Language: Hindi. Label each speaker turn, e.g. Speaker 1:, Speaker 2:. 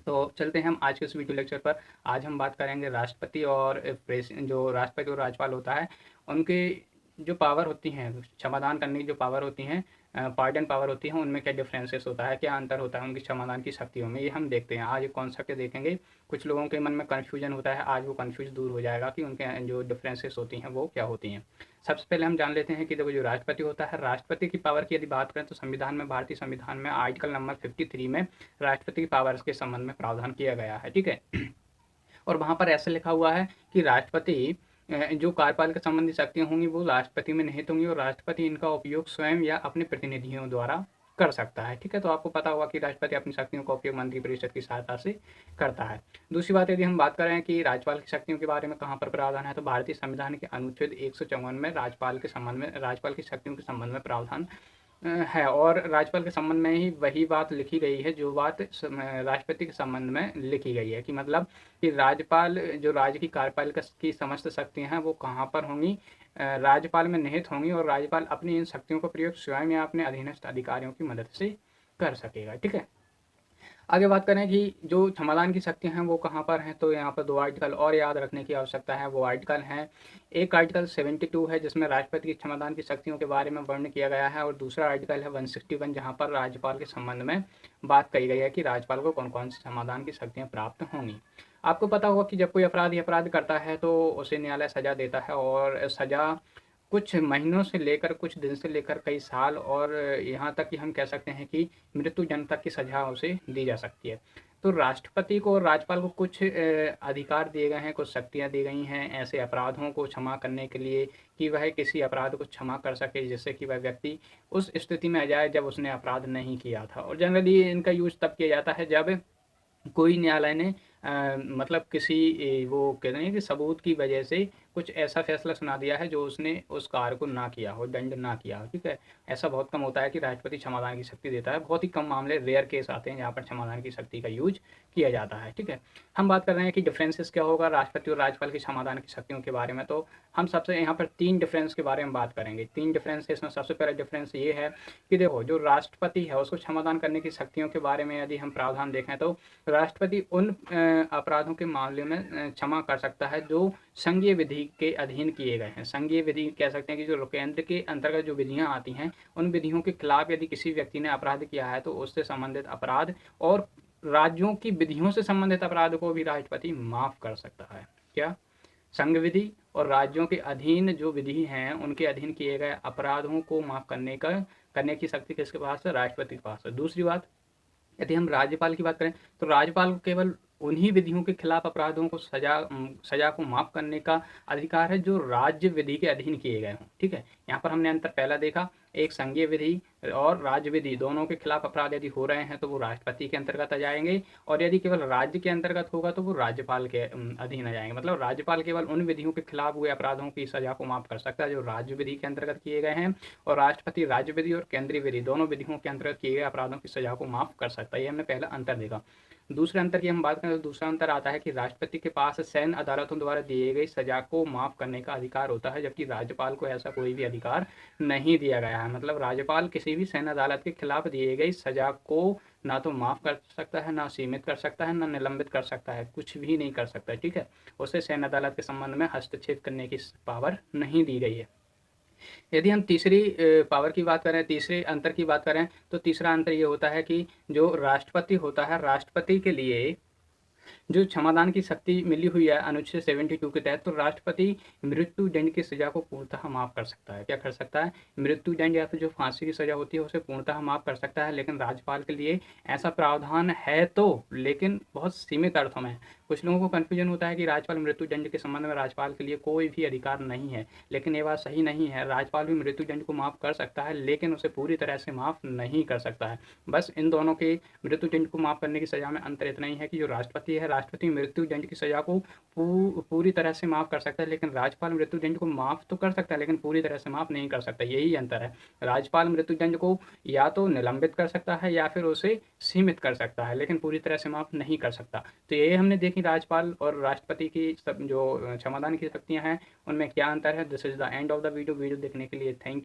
Speaker 1: तो चलते हैं हम आज के इस वीडियो लेक्चर पर। आज हम बात करेंगे राष्ट्रपति और जो राष्ट्रपति और राज्यपाल होता है, उनके जो पावर होती हैं, क्षमादान करने की जो पावर होती हैं, पार्डन पावर होती है, उनमें क्या डिफरेंसेस होता है, क्या अंतर होता है उनकी क्षमादान की शक्तियों में, ये हम देखते हैं। आज एक कॉन्सेप्ट देखेंगे। कुछ लोगों के मन में कन्फ्यूजन होता है, आज वो कन्फ्यूज दूर हो जाएगा कि उनके जो डिफरेंसेस होती हैं वो क्या होती हैं। सबसे पहले हम जान लेते हैं कि देखो, जो राष्ट्रपति होता है, राष्ट्रपति की पावर की यदि बात करें तो संविधान में, भारतीय संविधान में आर्टिकल नंबर 53 में राष्ट्रपति की पावर्स के संबंध में प्रावधान किया गया है, ठीक है। और वहाँ पर ऐसे लिखा हुआ है कि राष्ट्रपति जो कार्यपालिका संबंधी शक्तियाँ होंगी वो राष्ट्रपति में निहित होंगी और राष्ट्रपति इनका उपयोग स्वयं या अपने प्रतिनिधियों द्वारा कर सकता है, ठीक है। तो आपको पता होगा कि राष्ट्रपति अपनी शक्तियों का उपयोग मंत्रिपरिषद की सहायता से करता है। दूसरी बात, यदि हम बात करें कि राज्यपाल की शक्तियों के बारे में कहाँ पर प्रावधान है, तो भारतीय संविधान के अनुच्छेद 154 में राज्यपाल के संबंध में, राज्यपाल की शक्तियों के संबंध में प्रावधान है। और राज्यपाल के संबंध में ही वही बात लिखी गई है जो बात राष्ट्रपति के संबंध में लिखी गई है, कि मतलब कि राज्यपाल जो राज्य की कार्यपालिका की समस्त शक्तियां हैं वो कहाँ पर होंगी, राज्यपाल में निहित होंगी, और राज्यपाल अपनी इन शक्तियों का प्रयोग स्वयं या अपने अधीनस्थ अधिकारियों की मदद से कर सकेगा, ठीक है। आगे बात करें कि जो क्षमादान की शक्तियाँ हैं वो कहाँ पर हैं, तो यहाँ पर दो आर्टिकल और याद रखने की आवश्यकता है। वो आर्टिकल हैं, एक आर्टिकल 72 है जिसमें राष्ट्रपति की क्षमादान की शक्तियों के बारे में वर्णन किया गया है, और दूसरा आर्टिकल है 161 जहाँ पर राज्यपाल के संबंध में बात कही गई है कि राज्यपाल को कौन कौन सी क्षमादान की शक्तियाँ प्राप्त होंगी। आपको पता होगा कि जब कोई अपराधी अपराध करता है तो उसे न्यायालय सजा देता है, और सजा कुछ महीनों से लेकर, कुछ दिन से लेकर कई साल, और यहाँ तक कि हम कह सकते हैं कि मृत्युदंड तक की सजा उसे दी जा सकती है। तो राष्ट्रपति को और राज्यपाल को कुछ अधिकार दिए गए हैं, कुछ शक्तियाँ दी गई हैं ऐसे अपराधों को क्षमा करने के लिए, कि वह किसी अपराध को क्षमा कर सके जिससे कि वह व्यक्ति उस स्थिति में आ जाए जब उसने अपराध नहीं किया था। और जनरली इनका यूज तब किया जाता है जब कोई न्यायालय ने मतलब किसी वो कहते हैं कि सबूत की वजह से कुछ ऐसा फैसला सुना दिया है जो उसने उस कार्य को ना किया हो, दंड ना किया हो, ठीक है। ऐसा बहुत कम होता है कि राष्ट्रपति क्षमादान की शक्ति देता है, बहुत ही कम मामले, रेयर केस आते हैं जहाँ पर क्षमादान की शक्ति का यूज किया जाता है, ठीक है। हम बात कर रहे हैं कि डिफरेंसेस क्या होगा राष्ट्रपति और राज्यपाल की क्षमादान की शक्तियों के बारे में, तो हम सबसे यहाँ पर 3 डिफरेंस के बारे में बात करेंगे। 3 डिफरेंस है इसमें। सबसे पहला डिफरेंस ये है कि देखो, जो राष्ट्रपति है उसको क्षमादान करने की शक्तियों के बारे में यदि हम प्रावधान देखें तो राष्ट्रपति उन अपराधों के मामले में क्षमा कर सकता है जो संघीय विधि के अधीन किए गए हैं। संघीय विधि कह सकते हैं कि जो केंद्र के अंतर्गत जो विधियां आती हैं, उन विधियों के खिलाफ यदि किसी व्यक्ति ने अपराध किया है तो उससे संबंधित अपराध, और राज्यों की विधियों से संबंधित अपराध को भी राष्ट्रपति माफ कर सकता है। क्या? संघ विधि और राज्यों के अधीन जो विधि हैं उनके अधीन किए गए अपराधों को माफ करने की शक्ति किसके पास है? राष्ट्रपति के पास है। दूसरी बात, यदि हम राज्यपाल की बात करें तो राज्यपाल को केवल उन्हीं विधियों के खिलाफ अपराधों को सजा को माफ करने का अधिकार है जो राज्य विधि के अधीन किए गए हों, ठीक है। यहाँ पर हमने अंतर पहला देखा, एक संघीय विधि और राज्य विधि दोनों के खिलाफ अपराध यदि हो रहे हैं तो वो राष्ट्रपति के अंतर्गत आ जाएंगे, और यदि केवल राज्य के अंतर्गत होगा तो वो राज्यपाल के अधीन आ जाएंगे। मतलब राज्यपाल केवल उन विधियों के खिलाफ हुए अपराधों की सजा को माफ कर सकता है जो राज्य विधि के अंतर्गत किए गए हैं, और राष्ट्रपति राज्य विधि और केंद्रीय विधि दोनों विधियों के अंतर्गत किए गए अपराधों की सजा को माफ कर सकता है। ये हमने पहला अंतर देखा। दूसरे अंतर की हम बात करें तो दूसरा अंतर आता है कि राष्ट्रपति के पास सैन्य अदालतों द्वारा दिए गई सजा को माफ करने का अधिकार होता है, जबकि राज्यपाल को ऐसा कोई भी अधिकार नहीं दिया गया है। मतलब राज्यपाल किसी भी सैन्य अदालत के खिलाफ दिए गई सजा को ना तो माफ कर सकता है, ना सीमित कर सकता है, ना निलंबित कर सकता है, कुछ भी नहीं कर सकता, ठीक है। उसे सैन्य अदालत के संबंध में हस्तक्षेप करने की पावर नहीं दी गई है। यदि हम तीसरी पावर की बात करें, तीसरे अंतर की बात करें, तो तीसरा अंतर ये होता है कि जो राष्ट्रपति होता है, राष्ट्रपति के लिए जो क्षमादान की शक्ति मिली हुई है अनुच्छेद 72 के तहत, तो राष्ट्रपति मृत्यु दंड की सजा को पूर्णतः माफ कर सकता है। क्या कर सकता है? मृत्यु दंड या फिर जो फांसी की सजा होती है उसे पूर्णतः माफ कर सकता है, लेकिन राज्यपाल के लिए ऐसा प्रावधान है तो, लेकिन बहुत सीमित अर्थों में। कुछ लोगों को कन्फ्यूजन होता है कि राज्यपाल मृत्यु दंड के संबंध में राज्यपाल के लिए कोई भी अधिकार नहीं है, लेकिन ये बात सही नहीं है। राज्यपाल भी मृत्यु दंड को माफ कर सकता है, लेकिन उसे पूरी तरह से माफ नहीं कर सकता है। बस इन दोनों के मृत्यु दंड को माफ करने की सजा में अंतर इतना ही है कि जो राष्ट्रपति है, राष्ट्रपति मृत्यु दंड की सजा को पूरी तरह से माफ कर सकता है, लेकिन राज्यपाल मृत्यु दंड को माफ तो कर सकता है लेकिन पूरी तरह से माफ नहीं कर सकता। यही अंतर है। राज्यपाल मृत्यु दंड को या तो निलंबित कर सकता है या फिर उसे सीमित कर सकता है, लेकिन पूरी तरह से माफ नहीं कर सकता। तो ये हमने देखी राज्यपाल और राष्ट्रपति की सब जो क्षमादान की शक्तियां हैं उनमें क्या अंतर है। This is the end of the video. Video देखने के लिए थैंक